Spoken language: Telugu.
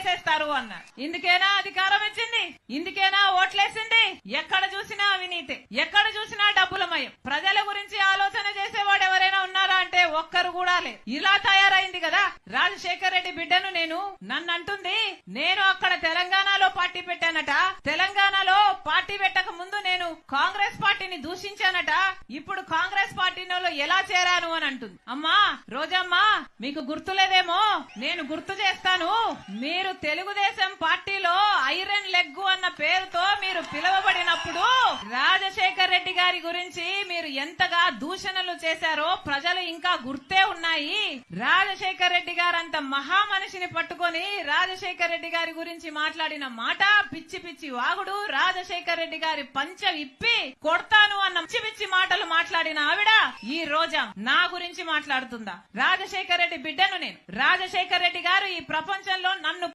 వేసేస్తారు అన్నారు. ఇందుకేనా అధికారం ఇచ్చింది, ఇందుకేనా ఓట్లేసింది? ఎక్కడ చూసినా అవినీతి, ఎక్కడ చూసినా డబ్బులమయం. ప్రజల గురించి ఆలోచన చేసేవాడు ఎవరైనా ఉన్నారా అంటే ఒక్కరు కూడా లేదు. ఇలా తయారైంది కదా. రాజశేఖర్ రెడ్డి బిడ్డను నన్ను అంటుంది, నేను అక్కడ తెలంగాణలో పార్టీ పెట్టానట, తెలంగాణలో పార్టీ పెట్టక ముందు నేను కాంగ్రెస్ పార్టీని దూషించానట, ఇప్పుడు కాంగ్రెస్ పార్టీలో ఎలా చేరాను అని అంటుంది. అమ్మా రోజమ్మా, మీకు గుర్తులేదేమో, నేను గుర్తు చేస్తాను. మీరు తెలుగుదేశం పార్టీలో ఐరన్ లెగ్ అన్న పేరుతో మీరు పిలువబడినప్పుడు రాజశేఖర్ రెడ్డి గారి గురించి మీరు ఎంతగా దూషణలు చేశారో ప్రజలు ఇంకా గుర్తే ఉన్నాయి. రాజశేఖర్ రెడ్డి గారంత మహా మనిషిని పట్టుకొని రాజశేఖర్ రెడ్డి గారి గురించి మాట్లాడిన మాట పిచ్చి పిచ్చి వాగుడు. రాజశేఖర్ రెడ్డి గారి పంచ ఇప్పి కొడతాను అన్న పిచ్చి పిచ్చి మాటలు మాట్లాడిన ఆవిడ ఈ రోజా నా గురించి మాట్లాడుతుందా? రాజశేఖర్ రెడ్డి బిడ్డను నేను. రాజశేఖర్ రెడ్డి గారు ఈ ప్రపంచంలో నన్ను